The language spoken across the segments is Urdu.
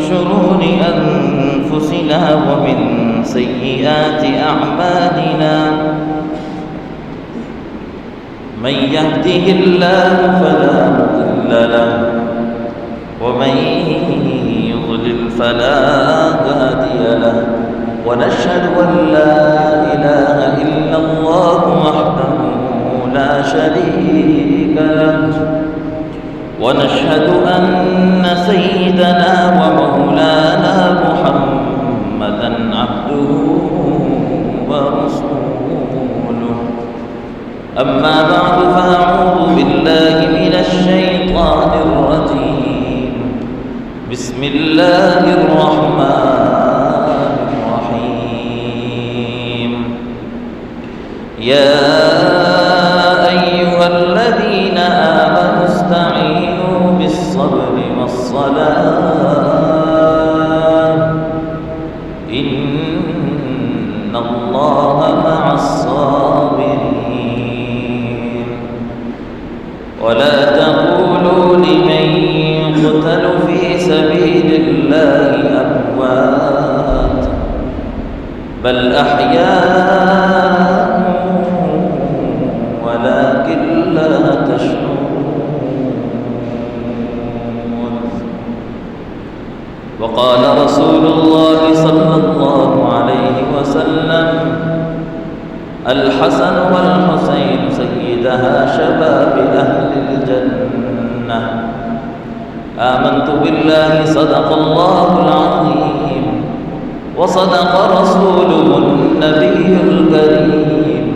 شرور أنفسنا ومن سيئات أعمالنا من يهده الله فلا مضل له ومن يضلل فلا هادي له ونشهد أن لا إله إلا الله وحده لا شريك له ونشهد أن سيدنا ومولانا محمدا عبده ورسوله أما بعد فأعوذ بالله من الشيطان الرجيم بسم الله الرحمن الرحيم يا أيها الذين آمنوا استعينوا بالصبر والصلاة إن الله مع الصابرين ولا تقولوا لمن يقتل في سبيل الله أموات بل أحياء ولكن لا تشعرون وقال رسول الله صلى الله عليه وسلم الحسن والحسين سيدها شباب أهل الجنة آمنت بالله صدق الله العظيم وصدق رسوله النبي الكريم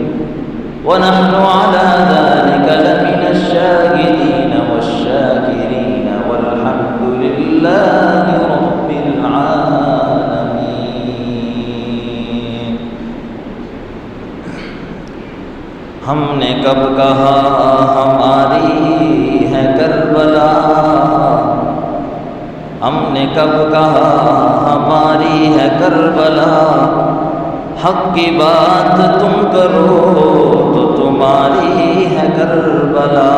ونحن على ذلك لمن الشاهدين والشاكرين والحمد لله رب العالمين. ہم نے کب کہا ہماری ہے کربلا، ہم نے کب کہا ہماری ہے کربلا، حق کی بات تم کرو تو تمہاری ہے کربلا.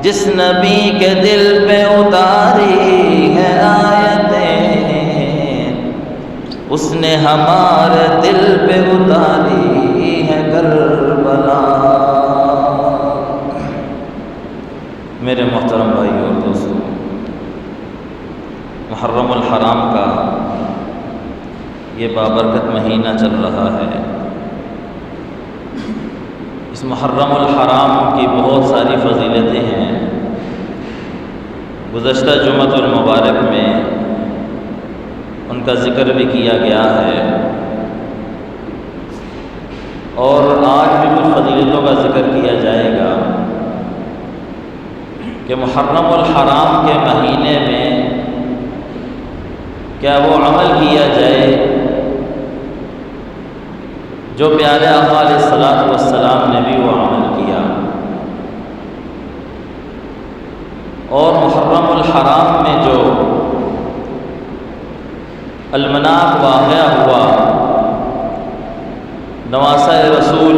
جس نبی کے دل پہ اتاری ہے آیتیں اس نے ہمارے دل پہ اتاری ہے کربلا. میرے محترم بھائیو اور دوستو، محرم الحرام کا یہ بابرکت مہینہ چل رہا ہے. اس محرم الحرام کی بہت ساری فضیلتیں ہیں. گزشتہ جمعۃ المبارک میں ان کا ذکر بھی کیا گیا ہے اور آج بھی کچھ فضیلتوں کا ذکر کیا جائے گا کہ محرم الحرام کے مہینے میں کیا وہ عمل کیا جائے جو پیارے آقا علیہ الصلوۃ والسلام نے بھی وہ عمل کیا. اور محرم الحرام میں جو المناق واقعہ ہوا، نواسہ رسول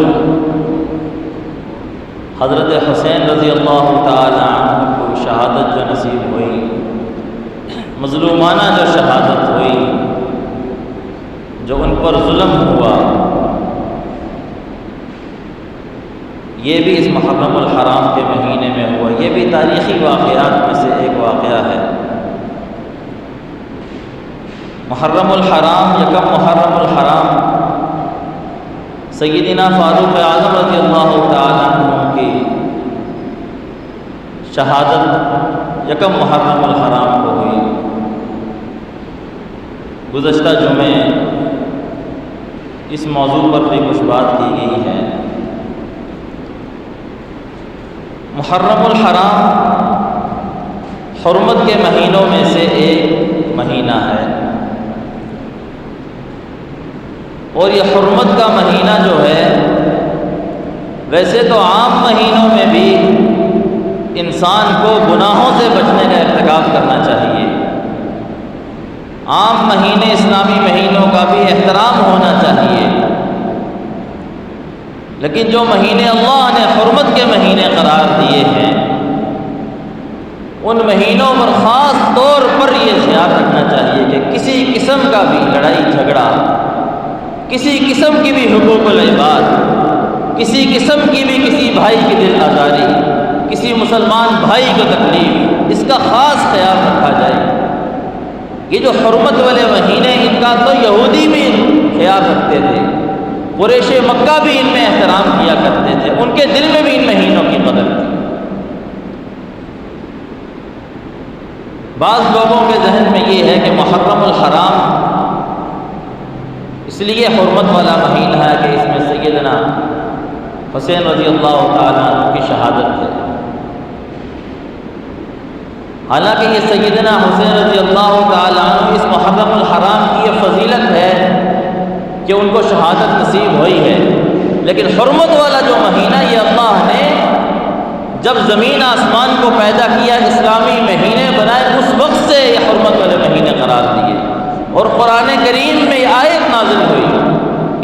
حضرت حسین رضی اللہ تعالی عنہ کو شہادت جو نصیب ہوئی، مظلومانہ جو شہادت ہوئی، جو ان پر ظلم ہوا، یہ بھی اس محرم الحرام کے مہینے میں ہوا. یہ بھی تاریخی واقعات میں سے ایک واقعہ ہے. محرم الحرام، یکم محرم الحرام، سیدنا فاروق اعظم رضی اللہ تعالیٰ عنہ کی شہادت یکم محرم الحرام کو ہوئی. گزشتہ جمعے اس موضوع پر بھی کچھ بات کی گئی ہے. محرم الحرام حرمت کے مہینوں میں سے ایک مہینہ ہے، اور یہ حرمت کا مہینہ جو ہے، ویسے تو عام مہینوں میں بھی انسان کو گناہوں سے بچنے کا ارتکاب کرنا چاہیے. عام مہینے اسلامی مہینوں کا بھی احترام ہونا چاہیے، لیکن جو مہینے اللہ نے حرمت کے مہینے قرار دیے ہیں ان مہینوں پر خاص طور پر یہ خیال رکھنا چاہیے کہ کسی قسم کا بھی لڑائی جھگڑا، کسی قسم کی بھی حقوق العباد، کسی قسم کی بھی کسی بھائی کی دل آزاری، کسی مسلمان بھائی کو تکلیف، اس کا خاص خیال رکھا جائے۔ یہ جو حرمت والے مہینے، ان کا تو یہودی بھی خیال رکھتے تھے، قریش مکہ بھی ان میں احترام کیا کرتے تھے، ان کے دل میں بھی ان مہینوں کی قدر تھی۔ بعض لوگوں کے ذہن میں یہ ہے کہ محرم الحرام اس لیے حرمت والا مہینہ ہے کہ اس میں سیدنا حسین رضی اللہ تعالیٰ عنہ کی شہادت ہے۔ حالانکہ یہ سیدنا حسین رضی اللہ تعالیٰ عنہ اس محرم الحرام کی یہ فضیلت ہے کہ ان کو شہادت نصیب ہوئی ہے، لیکن حرمت والا جو مہینہ یہ اللہ نے جب زمین آسمان کو پیدا کیا، اسلامی مہینے بنائے، اس وقت سے یہ حرمت والے مہینے قرار دیے، اور قرآن کریم میں یہ آیت نازل ہوئی،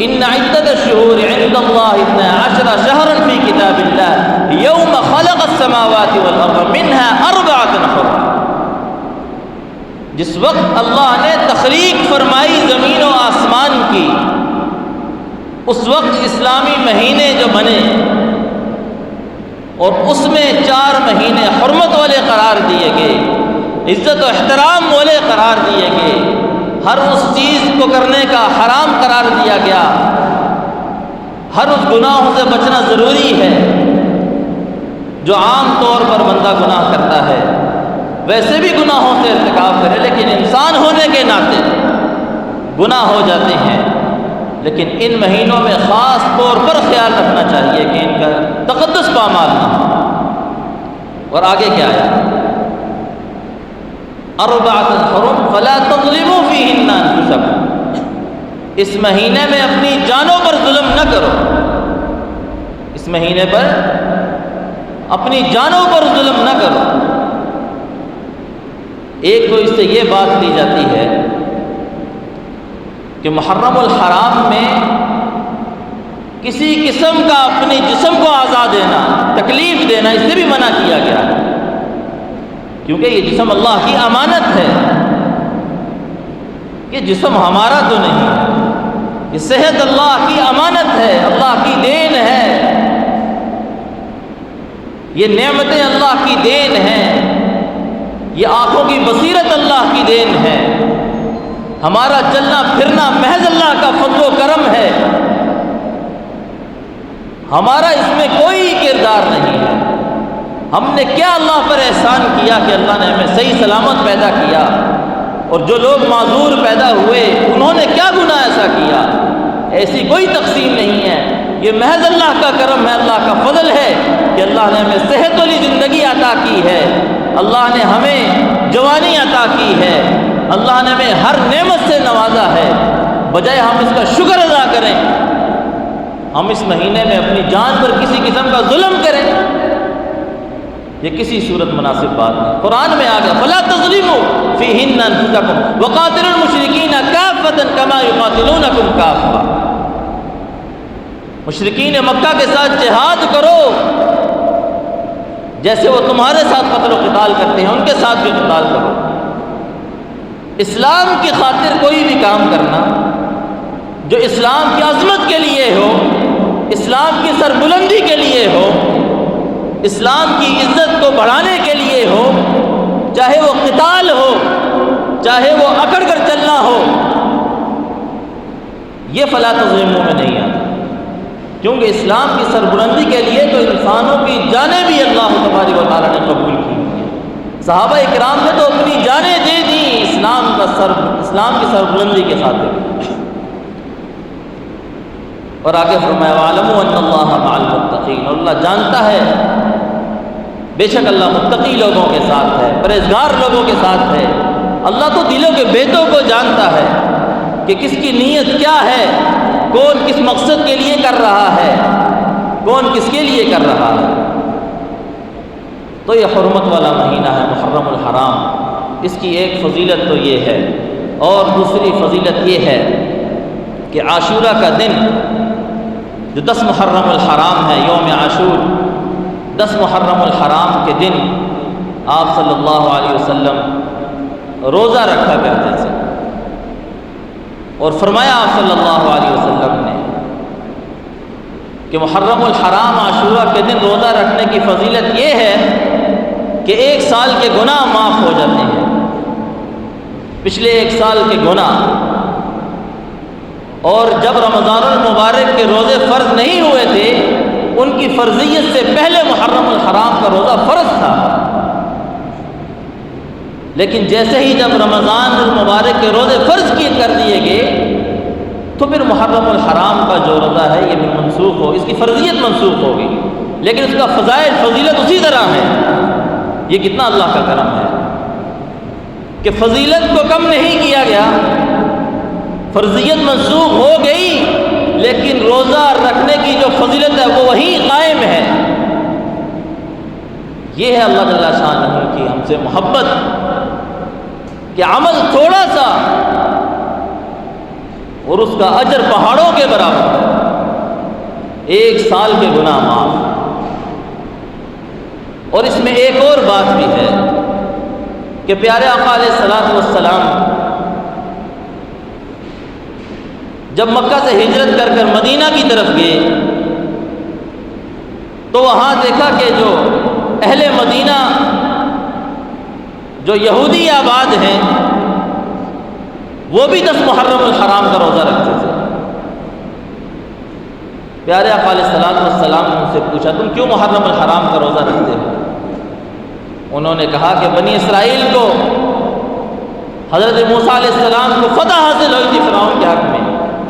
ان عدت الشہور عند اللہ 12 شہرا فی کتاب اللہ یوم خلق السماوات والارض منها 4 حرم۔ جس وقت اللہ نے تخلیق فرمائی زمین و آسمان کی، اس وقت اسلامی مہینے جو بنے اور اس میں 4 مہینے حرمت والے قرار دیے گئے، عزت و احترام والے قرار دیے گئے، ہر اس چیز کو کرنے کا حرام قرار دیا گیا، ہر اس گناہوں سے بچنا ضروری ہے جو عام طور پر بندہ گناہ کرتا ہے، ویسے بھی گناہوں سے ارتکاب کرے، لیکن انسان ہونے کے ناطے گناہ ہو جاتے ہیں، لیکن ان مہینوں میں خاص طور پر خیال رکھنا چاہیے کہ ان کا تقدس پامال نہ ہو۔ اور آگے کیا ہے؟ 4 حرم فلا تظلموا فیہن انفسکم، اس مہینے میں اپنی جانوں پر ظلم نہ کرو، اس مہینے پر اپنی جانوں پر ظلم نہ کرو۔ ایک تو اس سے یہ بات لی جاتی ہے کہ محرم الحرام میں کسی قسم کا اپنے جسم کو آزاد دینا، تکلیف دینا، اس سے بھی منع کیا گیا ہے، کیونکہ یہ جسم اللہ کی امانت ہے، یہ جسم ہمارا تو نہیں ہے، یہ صحت اللہ کی امانت ہے، اللہ کی دین ہے، یہ نعمتیں اللہ کی دین ہیں، یہ آنکھوں کی بصیرت اللہ کی دین ہے، ہمارا چلنا پھرنا محض اللہ کا فضل و کرم ہے، ہمارا اس میں کوئی کردار نہیں ہے۔ ہم نے کیا اللہ پر احسان کیا کہ اللہ نے ہمیں صحیح سلامت پیدا کیا، اور جو لوگ معذور پیدا ہوئے انہوں نے کیا گناہ ایسا کیا؟ ایسی کوئی تقسیم نہیں ہے، یہ محض اللہ کا کرم ہے، اللہ کا فضل ہے کہ اللہ نے ہمیں صحت والی زندگی عطا کی ہے، اللہ نے ہمیں جوانی عطا کی ہے، اللہ نے ہمیں ہر نعمت سے نوازا ہے، بجائے ہم اس کا شکر ادا کریں ہم اس مہینے میں اپنی جان پر کسی قسم کا ظلم کریں، یہ کسی صورت مناسب بات نہیں۔ قرآن میں آ گیا فَلَا تَظْلِمُوا فِيهِنَّ أَنفُسَكُمْ وَقَاتِلُوا الْمُشْرِكِينَ كَافَّةً كَمَا يُقَاتِلُونَكُمْ كَافَّةً، مشرکین مکہ کے ساتھ جہاد کرو جیسے وہ تمہارے ساتھ قتل و قتال کرتے ہیں، ان کے ساتھ بھی قتال کرو۔ اسلام کی خاطر کوئی بھی کام کرنا جو اسلام کی عظمت کے لیے ہو، اسلام کی سربلندی کے لیے ہو، اسلام کی عزت کو بڑھانے کے لیے ہو، چاہے وہ قتال ہو، چاہے وہ اکڑ کر چلنا ہو، یہ فلا تظلموا میں نہیں آتا، کیونکہ اسلام کی سربلندی کے لیے تو انسانوں کی جانیں بھی اللہ تبارک و تعالیٰ نے قبول کی ہیں۔ صحابہ اکرام نے تو اپنی جانیں دے دیں اسلام کی سربلندی کے خاطر۔ اور آگے فرمایا وَاعْلَمُوا أَنَّ اللَّهَ مَعَ الْمُتَّقِينَ، اور اللہ جانتا ہے بے شک اللہ متقی لوگوں کے ساتھ ہے، پرہیزگار لوگوں کے ساتھ ہے۔ اللہ تو دلوں کے بیتوں کو جانتا ہے کہ کس کی نیت کیا ہے، کون کس مقصد کے لیے کر رہا ہے، کون کس کے لیے کر رہا ہے۔ تو یہ حرمت والا مہینہ ہے محرم الحرام، اس کی ایک فضیلت تو یہ ہے، اور دوسری فضیلت یہ ہے کہ عاشورہ کا دن جو 10 محرم الحرام ہے، یوم عاشور، 10 محرم الحرام کے دن آپ صلی اللہ علیہ وسلم روزہ رکھا کرتے تھے، اور فرمایا آپ صلی اللہ علیہ وسلم نے کہ محرم الحرام عاشورہ کے دن روزہ رکھنے کی فضیلت یہ ہے کہ 1 سال کے گناہ معاف ہو جاتے ہیں، پچھلے 1 سال کے گناہ۔ اور جب رمضان المبارک کے روزے فرض نہیں ہوئے تھے، ان کی فرضیت سے پہلے محرم الحرام کا روزہ فرض تھا، لیکن جیسے ہی جب رمضان المبارک کے روزے فرض کر دیے گئے تو پھر محرم الحرام کا جو روزہ ہے یہ بھی منسوخ ہو، اس کی فرضیت منسوخ ہوگی، لیکن اس کا فضائل فضیلت اسی طرح ہے۔ یہ کتنا اللہ کا کرم ہے کہ فضیلت کو کم نہیں کیا گیا، فرضیت منسوخ ہو گئی، لیکن روزہ رکھنے کی جو فضیلت ہے وہ وہیں قائم ہے۔ یہ ہے اللہ تعالیٰ شان کی ہم سے محبت کہ عمل تھوڑا سا اور اس کا اجر پہاڑوں کے برابر، 1 سال کے گناہ معاف۔ اور اس میں ایک اور بات بھی ہے کہ پیارے آقا علیہ الصلوۃ والسلام جب مکہ سے ہجرت کر مدینہ کی طرف گئے تو وہاں دیکھا کہ جو اہل مدینہ جو یہودی آباد ہیں وہ بھی 10 محرم الحرام کا روزہ رکھتے تھے۔ پیارے آقا علیہ الصلوۃ والسلام نے ان سے پوچھا تم کیوں محرم الحرام کا روزہ رکھتے ہو؟ انہوں نے کہا کہ بنی اسرائیل کو حضرت موسیٰ علیہ السلام کو فتح حاصل ہوئی تھی فرعون کے حق میں،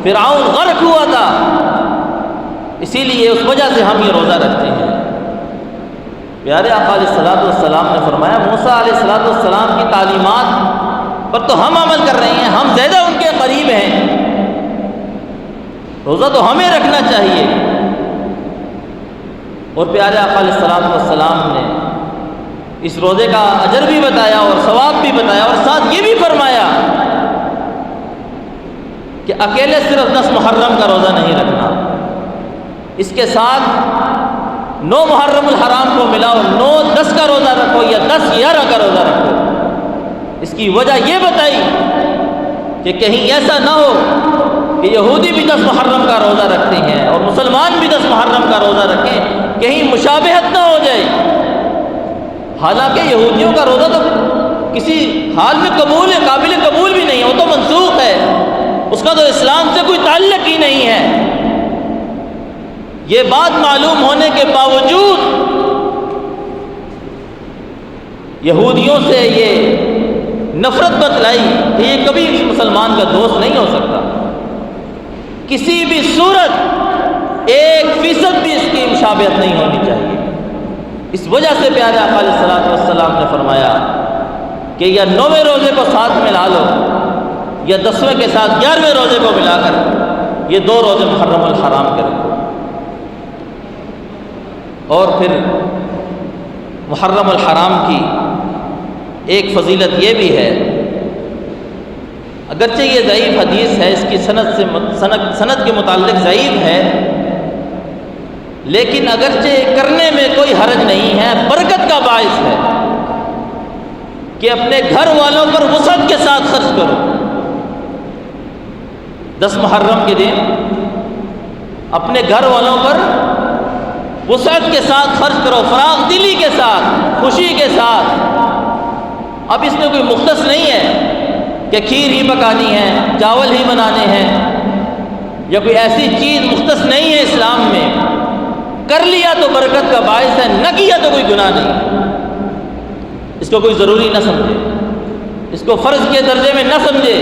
فرعون غرق ہوا تھا، اسی لیے اس وجہ سے ہم یہ روزہ رکھتے ہیں۔ پیارے آقا علیہ الصلوۃ والسلام نے فرمایا موسیٰ علیہ الصلوۃ والسلام کی تعلیمات پر تو ہم عمل کر رہے ہیں، ہم زیادہ ان کے قریب ہیں، روزہ تو ہمیں رکھنا چاہیے۔ اور پیارے آقا علیہ الصلوۃ والسلام نے اس روزے کا اجر بھی بتایا اور ثواب بھی بتایا، اور ساتھ یہ بھی فرمایا کہ اکیلے صرف 10 محرم کا روزہ نہیں رکھنا، اس کے ساتھ 9 محرم الحرام کو ملاؤ، 9 10 کا روزہ رکھو یا 10 11 کا روزہ رکھو۔ اس کی وجہ یہ بتائی کہ کہیں ایسا نہ ہو کہ یہودی بھی 10 محرم کا روزہ رکھتے ہیں اور مسلمان بھی 10 محرم کا روزہ رکھیں، کہیں مشابہت نہ ہو جائے۔ حالانکہ یہودیوں کا روزہ تو کسی حال میں قبول ہے، قابل قبول بھی نہیں ہے، وہ تو منسوخ ہے، اس کا تو اسلام سے کوئی تعلق ہی نہیں ہے۔ یہ بات معلوم ہونے کے باوجود یہودیوں سے یہ نفرت بتلائی کہ یہ کبھی مسلمان کا دوست نہیں ہو سکتا، کسی بھی صورت 1% بھی اس کی مشابہت نہیں ہونی چاہیے۔ اس وجہ سے پیارے آقا علیہ الصلوۃ والسلام نے فرمایا کہ یا 9ویں روزے کو ساتھ ملا لو یا 10ویں کے ساتھ 11ویں روزے کو ملا کر یہ 2 روزے محرم الحرام کے رکھو۔ اور پھر محرم الحرام کی ایک فضیلت یہ بھی ہے، اگرچہ یہ ضعیف حدیث ہے، اس کی سند کے متعلق ضعیف ہے، لیکن اگرچہ کرنے میں کوئی حرج نہیں ہے، برکت کا باعث ہے کہ اپنے گھر والوں پر وسعت کے ساتھ خرچ کرو۔ 10 محرم کے دن اپنے گھر والوں پر وسعت کے ساتھ خرچ کرو، فراغ دلی کے ساتھ، خوشی کے ساتھ۔ اب اس میں کوئی مختص نہیں ہے کہ کھیر ہی پکانی ہے، چاول ہی بنانے ہیں، یا کوئی ایسی چیز مختص نہیں ہے اسلام میں۔ کر لیا تو برکت کا باعث ہے، نہ کیا تو کوئی گناہ نہیں۔ اس کو کوئی ضروری نہ سمجھے، اس کو فرض کے درجے میں نہ سمجھے۔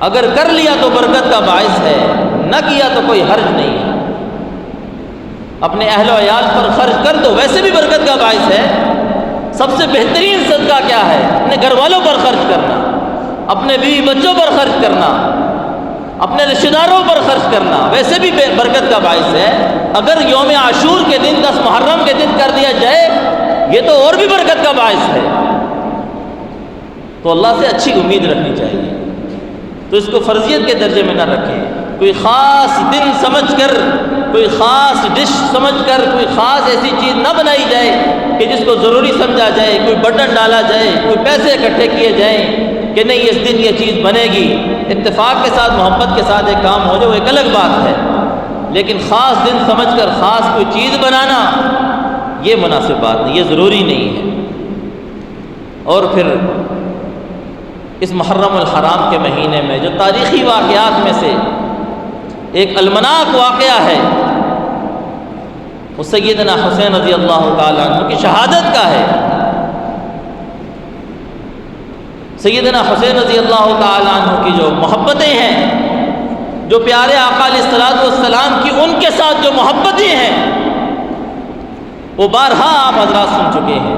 اگر کر لیا تو برکت کا باعث ہے، نہ کیا تو کوئی حرج نہیں ہے۔ اپنے اہل و عیال پر خرچ کر دو، ویسے بھی برکت کا باعث ہے۔ سب سے بہترین صدقہ کیا ہے؟ اپنے گھر والوں پر خرچ کرنا، اپنے بیوی بچوں پر خرچ کرنا، اپنے رشتہ داروں پر خرچ کرنا، ویسے بھی برکت کا باعث ہے۔ اگر یوم عاشور کے دن 10 محرم کے دن کر دیا جائے یہ تو اور بھی برکت کا باعث ہے۔ تو اللہ سے اچھی امید رکھنی چاہیے، تو اس کو فرضیت کے درجے میں نہ رکھیں۔ کوئی خاص دن سمجھ کر، کوئی خاص ڈش سمجھ کر کوئی خاص ایسی چیز نہ بنائی جائے کہ جس کو ضروری سمجھا جائے، کوئی بٹن ڈالا جائے، کوئی پیسے اکٹھے کیے جائیں کہ نہیں اس دن یہ چیز بنے گی۔ اتفاق کے ساتھ، محبت کے ساتھ ایک کام ہو جائے وہ ایک الگ بات ہے، لیکن خاص دن سمجھ کر خاص کوئی چیز بنانا یہ مناسب بات نہیں، یہ ضروری نہیں ہے۔ اور پھر اس محرم الحرام کے مہینے میں جو تاریخی واقعات میں سے ایک المناک واقعہ ہے وہ سیدنا حسین رضی اللہ تعالیٰ عنہ کی شہادت کا ہے۔ سیدنا حسین رضی اللہ تعالیٰ عنہ کی جو محبتیں ہیں، جو پیارے آقا علیہ الصلوۃ والسلام کی ان کے ساتھ جو محبتیں ہیں، وہ بارہا آپ حضرات سن چکے ہیں،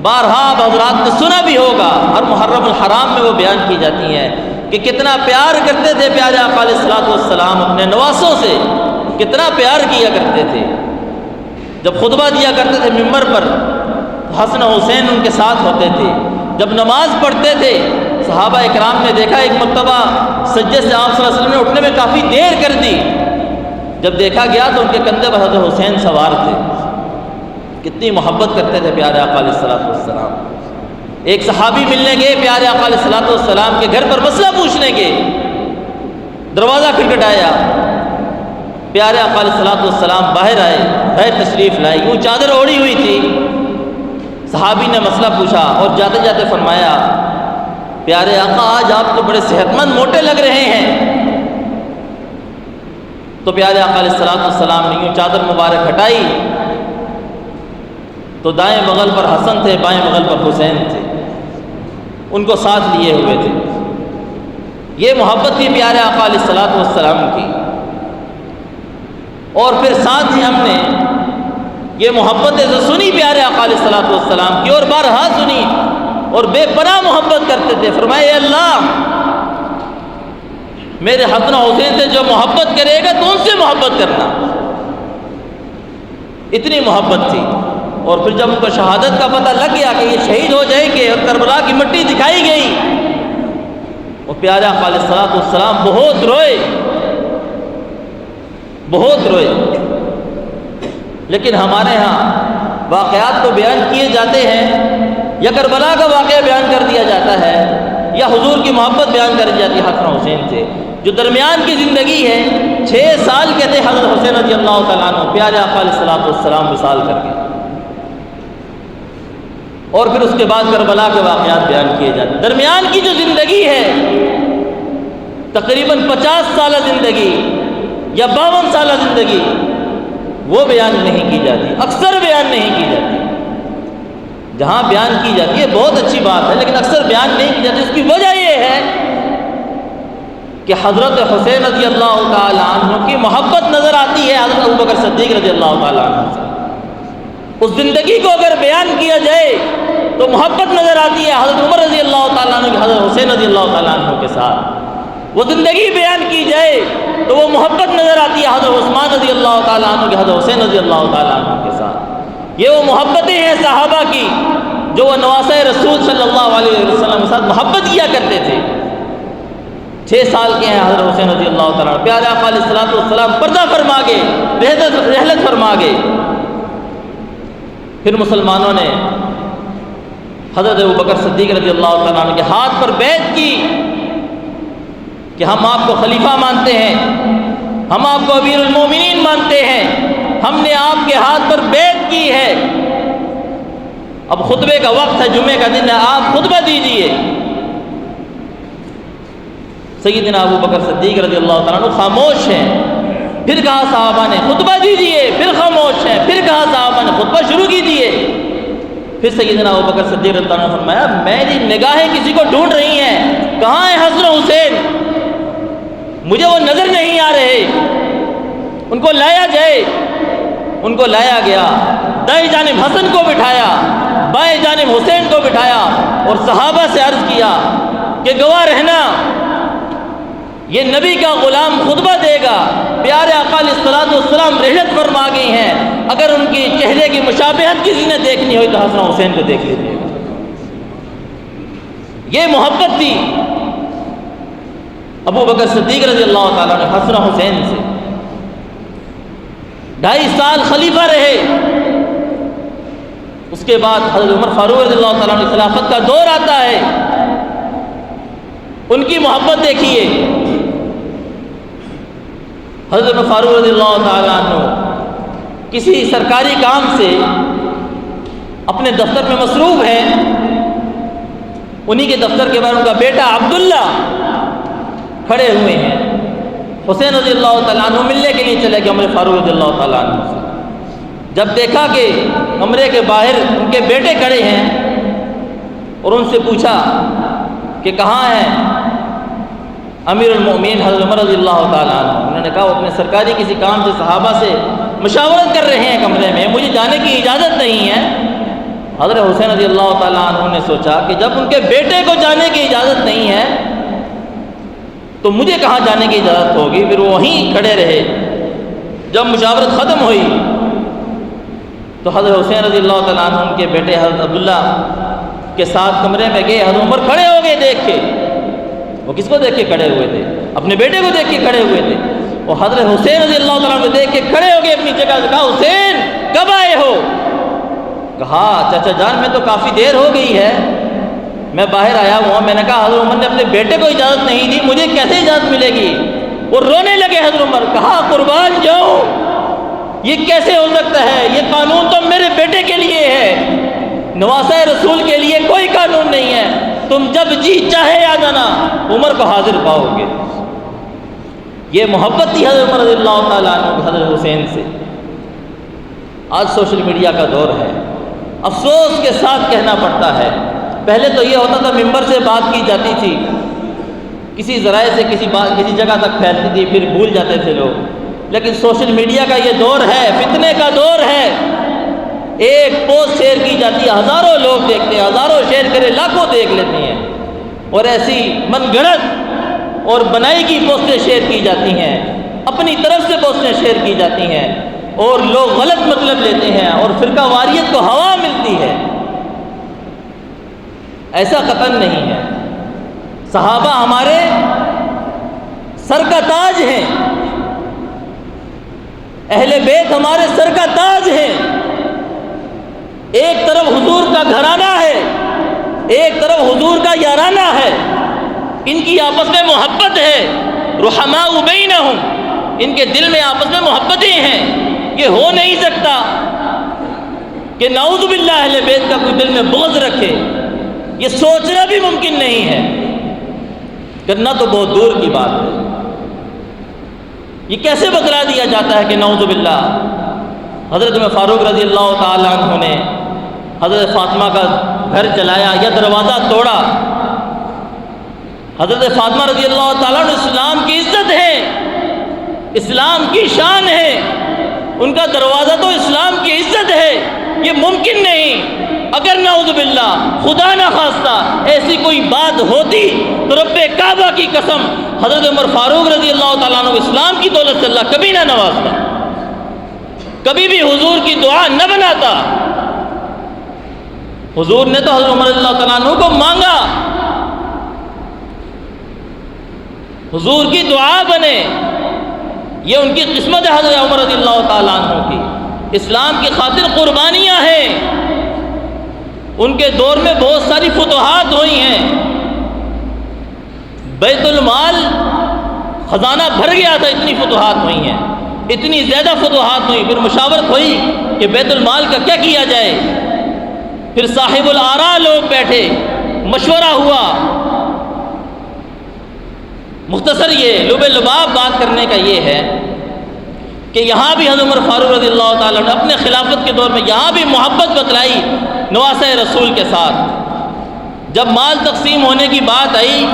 بارہا آپ حضرات نے سنا بھی ہوگا۔ ہر محرم الحرام میں وہ بیان کی جاتی ہیں کہ کتنا پیار کرتے تھے پیارے آقا علیہ الصلوۃ والسلام اپنے نواسوں سے، کتنا پیار کیا کرتے تھے۔ جب خطبہ دیا کرتے تھے ممبر پر تو حسن و حسین ان کے ساتھ ہوتے تھے، جب نماز پڑھتے تھے صحابہ اکرام نے دیکھا ایک مرتبہ سجدے سے آپ صلی اللہ علیہ وسلم نے اٹھنے میں کافی دیر کر دی، جب دیکھا گیا تو ان کے کندھے پر حضرت حسین سوار تھے۔ کتنی محبت کرتے تھے پیارے آقا علیہ الصلوۃ والسلام۔ ایک صحابی ملنے گئے پیارے آقا علیہ الصلوۃ والسلام کے گھر پر مسئلہ پوچھنے کے، دروازہ کھٹکھٹایا، پیارے آقا علیہ الصلوۃ والسلام باہر آئے، باہر تشریف لائے، یوں چادر اوڑھی ہوئی تھی۔ صحابی نے مسئلہ پوچھا اور جاتے جاتے فرمایا پیارے آقا آج آپ تو بڑے صحت مند موٹے لگ رہے ہیں۔ تو پیارے آقا علیہ الصلوۃ والسلام نے یوں چادر مبارک ہٹائی تو دائیں بغل پر حسن تھے، بائیں بغل پر حسین تھے، ان کو ساتھ لیے ہوئے تھے۔ یہ محبت تھی پیارے آقا علیہ الصلوۃ والسلام کی۔ اور پھر ساتھ ہی ہم نے یہ محبت جو سنی پیارے آقا علیہ الصلوۃ والسلام کی، اور بارہا سنی، اور بے پناہ محبت کرتے تھے۔ فرمائے اے اللہ میرے حسن حسین سے جو محبت کرے گا تو ان سے محبت کرنا، اتنی محبت تھی۔ اور پھر جب ان کو شہادت کا پتہ لگ گیا کہ یہ شہید ہو جائیں گے اور کربلا کی مٹی دکھائی گئی، وہ پیارے آقا علیہ الصلوۃ والسلام بہت روئے، بہت روئے۔ لیکن ہمارے ہاں واقعات کو بیان کیے جاتے ہیں، یا کربلا کا واقعہ بیان کر دیا جاتا ہے، یا حضور کی محبت بیان کر دی جاتی ہے حسن حسین سے۔ جو درمیان کی زندگی ہے 6 سال کے تھے حضرت حسین رضی اللہ تعالیٰ عنہ، پیارے آقا علیہ الصلوۃ والسلام وصال کر کے، اور پھر اس کے بعد کربلا کے واقعات بیان کیے جاتے ہیں۔ درمیان کی جو زندگی ہے تقریباً 50 سالہ زندگی یا 52 سالہ زندگی، وہ بیان نہیں کی جاتی، اکثر بیان نہیں کی جاتی۔ جہاں بیان کی جاتی ہے بہت اچھی بات ہے، لیکن اکثر بیان نہیں کی جاتی۔ اس کی وجہ یہ ہے کہ حضرت حسین رضی اللہ تعالیٰ عنہ کی محبت نظر آتی ہے حضرت ابوبکر صدیق رضی اللہ تعالیٰ عنہ سے۔ اس زندگی کو اگر بیان کیا جائے تو محبت نظر آتی ہے حضرت عمر رضی اللہ تعالیٰ عنہ کی حضرت حسین رضی اللہ تعالیٰ عنہ کے ساتھ۔ وہ زندگی بیان کی جائے تو وہ محبت نظر آتی ہے حضرت عثمان رضی اللہ تعالیٰ عنہ کی حضرت حسین رضی اللہ تعالیٰ عنہ کے ساتھ۔ یہ وہ محبتیں ہیں صحابہ کی جو وہ نواسۂ رسول صلی اللہ علیہ وسلم کے ساتھ محبت کیا کرتے تھے۔ 6 سال کے ہیں حضرت حسین رضی اللہ تعالیٰ عنہ، پیارے آقا علیہ الصلوۃ والسلام پردہ فرما گئے، رحلت فرما گئے۔ پھر مسلمانوں نے حضرت ابوبکر صدیق رضی اللہ تعالیٰ عنہ کے ہاتھ پر بیعت کی کہ ہم آپ کو خلیفہ مانتے ہیں، ہم آپ کو امیر المومنین مانتے ہیں، ہم نے آپ کے ہاتھ پر بیعت کی ہے۔ اب خطبے کا وقت ہے، جمعے کا دن ہے، آپ خطبہ دیجئے۔ سیدنا ابوبکر صدیق رضی اللہ تعالیٰ عنہ خاموش ہیں۔ پھر کہا صحابہ نے خطبہ دیجئے، پھر خاموش ہیں۔ پھر کہا صحابہ نے خطبہ شروع کیجئے۔ پھر سیدنا ابوبکر صدیق رضی اللہ عنہ نے فرمایا میری نگاہیں کسی کو ڈھونڈ رہی ہیں، کہاں ہے حسن حسین؟ مجھے وہ نظر نہیں آ رہے، ان کو لایا جائے۔ ان کو لایا گیا، دائیں جانب حسن کو بٹھایا، بائیں جانب حسین کو بٹھایا، اور صحابہ سے عرض کیا کہ گواہ رہنا یہ نبی کا غلام خطبہ دے گا، پیارے آقا علیہ الصلوۃ والسلام رحلت فرما گئی ہیں، اگر ان کی چہرے کی مشابہت کسی نے دیکھنی ہوئی تو حسن حسین کو دیکھ لیجیے گا۔ یہ محبت تھی۔ ابو بکر صدیق رضی اللہ تعالیٰ نے حسن حسین سے 2.5 سال خلیفہ رہے. اس کے بعد حضرت عمر فاروق رضی اللہ تعالیٰ عنہ خلافت کا دور آتا ہے. ان کی محبت دیکھیے. حضرت عمر فاروق رضی اللہ تعالیٰ عنہ کسی سرکاری کام سے اپنے دفتر میں مصروف ہیں. انہی کے دفتر کے بعد ان کا بیٹا عبداللہ کھڑے ہوئے ہیں. حسین رضی اللہ تعالیٰ عنہ ملنے کے لیے چلے گئے عمر فاروق رضی اللہ تعالیٰ عنہ سے. جب دیکھا کہ کمرے کے باہر ان کے بیٹے کھڑے ہیں اور ان سے پوچھا کہ کہاں ہیں امیر المؤمنین حضرت عمر رضی اللہ تعالیٰ عنہ. انہوں نے کہا وہ اپنے سرکاری کسی کام سے صحابہ سے مشاورت کر رہے ہیں کمرے میں, مجھے جانے کی اجازت نہیں ہے. حضرت حسین رضی اللہ تعالیٰ عنہ نے سوچا کہ جب ان کے بیٹے کو جانے کی اجازت نہیں ہے تو مجھے کہاں جانے کی اجازت ہوگی. پھر وہ وہیں کھڑے رہے. جب مشاورت ختم ہوئی تو حضرت حسین رضی اللہ تعالیٰ عنہ ان کے بیٹے حضرت عبداللہ کے ساتھ کمرے میں گئے. حضرت عمر کھڑے ہو گئے دیکھ کے. وہ کس کو دیکھ کے کھڑے ہوئے تھے؟ اپنے بیٹے کو دیکھ کے کھڑے ہوئے تھے. وہ حضرت حسین رضی اللہ تعالیٰ عنہ دیکھ کے کھڑے ہو گئے اپنی جگہ سے. کہا حسین کب آئے ہو؟ کہا چچا جان میں تو کافی دیر ہو گئی ہے, میں باہر آیا ہوا. میں نے کہا حضرت عمر نے اپنے بیٹے کو اجازت نہیں دی, مجھے کیسے اجازت ملے گی؟ وہ رونے لگے حضرت عمر. کہا قربان جاؤں, یہ کیسے ہو سکتا ہے؟ یہ قانون تو میرے بیٹے کے لیے ہے, نواسہ رسول کے لیے کوئی قانون نہیں ہے. تم جب جی چاہے آ جانا, عمر کو حاضر پاؤ گے. یہ محبت تھی حضرت عمر رضی اللہ تعالیٰ عنہ حضرت حسین سے. آج سوشل میڈیا کا دور ہے, افسوس کے ساتھ کہنا پڑتا ہے. پہلے تو یہ ہوتا تھا ممبر سے بات کی جاتی تھی, کسی ذرائع سے کسی جگہ تک پھیلتی تھی, پھر بھول جاتے تھے لوگ. لیکن سوشل میڈیا کا یہ دور ہے, فتنے کا دور ہے. ایک پوسٹ شیئر کی جاتی ہے, ہزاروں لوگ دیکھتے ہیں, ہزاروں شیئر کرے لاکھوں دیکھ لیتے ہیں, اور ایسی من گھڑت اور بنائی کی پوسٹیں شیئر کی جاتی ہیں, اپنی طرف سے پوسٹیں شیئر کی جاتی ہیں, اور لوگ غلط مطلب لیتے ہیں اور فرقہ واریت کو ہوا ملتی ہے. ایسا قطعاً نہیں ہے. صحابہ ہمارے سر کا تاج ہیں, اہل بیت ہمارے سر کا تاج ہیں. ایک طرف حضور کا گھرانہ ہے, ایک طرف حضور کا یارانہ ہے. ان کی آپس میں محبت ہے. رحماء بینہم, ان کے دل میں آپس میں محبتیں ہیں. یہ ہو نہیں سکتا کہ نعوذ باللہ اہل بیت کا کوئی دل میں بغض رکھے. یہ سوچنا بھی ممکن نہیں ہے, کرنا تو بہت دور کی بات ہے. یہ کیسے بتلا دیا جاتا ہے کہ نعوذ باللہ. حضرت عمر فاروق رضی اللہ تعالیٰ عنہ نے حضرت فاطمہ کا گھر جلایا یا دروازہ توڑا. حضرت فاطمہ رضی اللہ تعالیٰ عنہ اسلام کی عزت ہے, اسلام کی شان ہے, ان کا دروازہ تو اسلام کی عزت ہے. یہ ممکن نہیں. اگر نعوذ باللہ خدا نہ خواستہ ایسی کوئی بات ہوتی تو رب کعبہ کی قسم حضرت عمر فاروق رضی اللہ تعالیٰ عنہ اسلام کی دولت سے اللہ کبھی نہ نوازتا, کبھی بھی حضور کی دعا نہ بناتا. حضور نے تو حضرت عمر رضی اللہ تعالیٰ عنہ کو مانگا, حضور کی دعا بنے, یہ ان کی قسمت ہے. حضرت عمر رضی اللہ تعالیٰ عنہ کی اسلام کی خاطر قربانیاں ہیں. ان کے دور میں بہت ساری فتوحات ہوئی ہیں. بیت المال خزانہ بھر گیا تھا, اتنی فتوحات ہوئی ہیں, اتنی زیادہ فتوحات ہوئی. پھر مشاورت ہوئی کہ بیت المال کا کیا کیا جائے. پھر صاحب الآراء لوگ بیٹھے, مشورہ ہوا. مختصر یہ لب لباب بات کرنے کا یہ ہے کہ یہاں بھی حضرت عمر فاروق رضی اللہ تعالیٰ نے اپنے خلافت کے دور میں یہاں بھی محبت بتلائی نواسہ رسول کے ساتھ. جب مال تقسیم ہونے کی بات آئی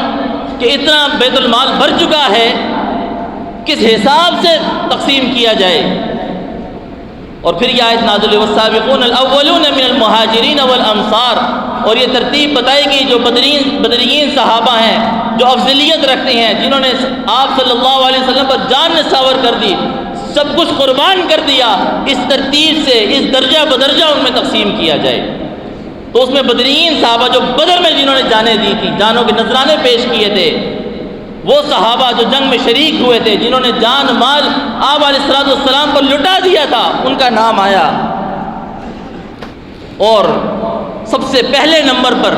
کہ اتنا بیت المال بھر چکا ہے, کس حساب سے تقسیم کیا جائے, اور پھر یہ آیت نازل ہوئی والسابقون الاولون من المہاجرین والانصار, اور یہ ترتیب بتائی گئی جو بدرین صحابہ ہیں, جو افضلیت رکھتے ہیں, جنہوں نے آپ صلی اللہ علیہ وسلم پر جان نثار کر دی, سب کچھ قربان کر دیا. اس ترتیب سے اس درجہ بدرجہ ان میں تقسیم کیا جائے. تو اس میں بدرین صحابہ جو بدر میں جنہوں نے جانیں دی تھی, جانوں کے نذرانے پیش کیے تھے, وہ صحابہ جو جنگ میں شریک ہوئے تھے، جنہوں نے جان مال آپ علیہ الصلوۃ والسلام پر لٹا دیا تھا، ان کا نام آیا، اور سب سے پہلے نمبر پر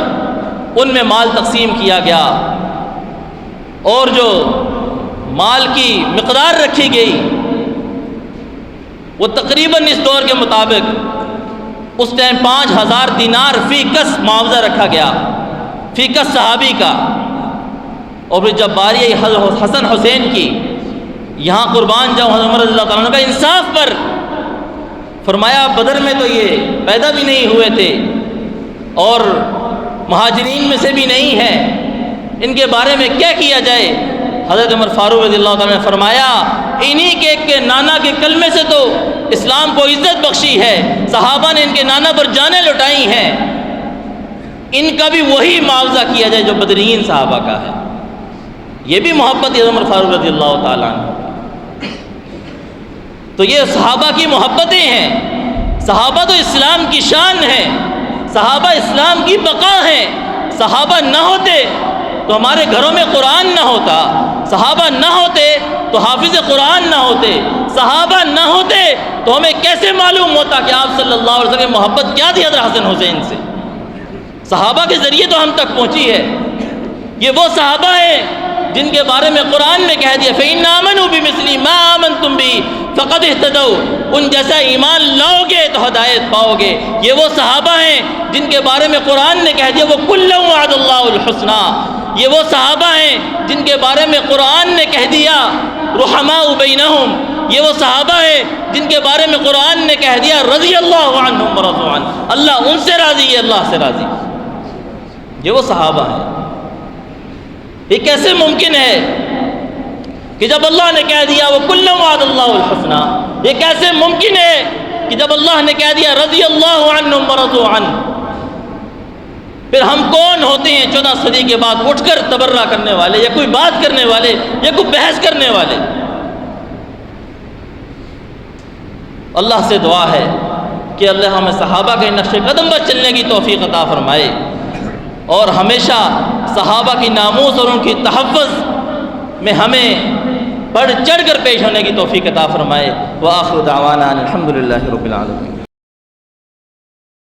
ان میں مال تقسیم کیا گیا، اور جو مال کی مقدار رکھی گئی وہ تقریباً اس دور کے مطابق اس ٹائم 5000 دینار فی کس معاوضہ رکھا گیا، فی کس صحابی کا۔ اور پھر جب باری آئی حضرت حسن حسین کی، یہاں قربان جاؤں حضرت عمر رضی اللہ تعالیٰ عنہ کا انصاف پر، فرمایا بدر میں تو یہ پیدا بھی نہیں ہوئے تھے اور مہاجرین میں سے بھی نہیں ہیں، ان کے بارے میں کیا کیا جائے؟ حضرت عمر فاروق رضی اللہ تعالیٰ نے فرمایا انہی کے نانا کے کلمے سے تو اسلام کو عزت بخشی ہے، صحابہ نے ان کے نانا پر جانیں لٹائی ہیں، ان کا بھی وہی معاوضہ کیا جائے جو بدرین صحابہ کا ہے۔ یہ بھی محبت حضرت عمر فاروق رضی اللہ تعالیٰ عنہ۔ تو یہ صحابہ کی محبتیں ہیں، صحابہ تو اسلام کی شان ہے، صحابہ اسلام کی بقا ہیں۔ صحابہ نہ ہوتے تو ہمارے گھروں میں قرآن نہ ہوتا، صحابہ نہ ہوتے تو حافظ قرآن نہ ہوتے، صحابہ نہ ہوتے تو ہمیں کیسے معلوم ہوتا کہ آپ صلی اللہ علیہ وسلم کی محبت کیا تھی حضرت حسن حسین سے؟ صحابہ کے ذریعے تو ہم تک پہنچی ہے۔ یہ وہ صحابہ ہیں جن کے بارے میں قرآن نے کہہ دیا فَإِنْ آمَنُوا بِمِثْلِ مَا آمَنْتُمْ بِهِ فَقَدِ اهْتَدَوْا، ان جیسا ایمان لاؤ گے تو ہدایت پاؤ گے۔ یہ وہ صحابہ ہیں جن کے بارے میں قرآن نے کہہ دیا وَكُلًّا وَعَدَ اللَّهُ الْحُسْنَىٰ۔ یہ وہ صحابہ ہیں جن کے بارے میں قرآن نے کہہ دیا رحماء بینہم۔ یہ وہ صحابہ ہیں جن کے بارے میں قرآن نے کہہ دیا رضی اللہ عنہم ورضوا عنہ، اللہ ان سے راضی ہے، اللہ سے راضی۔ یہ وہ صحابہ ہیں۔ یہ کیسے ممکن ہے کہ جب اللہ نے کہہ دیا وَكُلًّا وَعَدَ اللَّهُ الْحُسْنَىٰ، یہ کیسے ممکن ہے کہ جب اللہ نے کہہ دیا رضی اللہ عنہم ورضوا عنہ، پھر ہم کون ہوتے ہیں 14 صدی کے بعد اٹھ کر تبرہ کرنے والے یا کوئی بات کرنے والے یا کوئی بحث کرنے والے؟ اللہ سے دعا ہے کہ اللہ ہمیں صحابہ کے نقش قدم پر چلنے کی توفیق عطا فرمائے، اور ہمیشہ صحابہ کی ناموس اور ان کی تحفظ میں ہمیں بڑھ چڑھ کر پیش ہونے کی توفیق عطا فرمائے۔ وآخر دعوانا الحمدللہ رب العالمین۔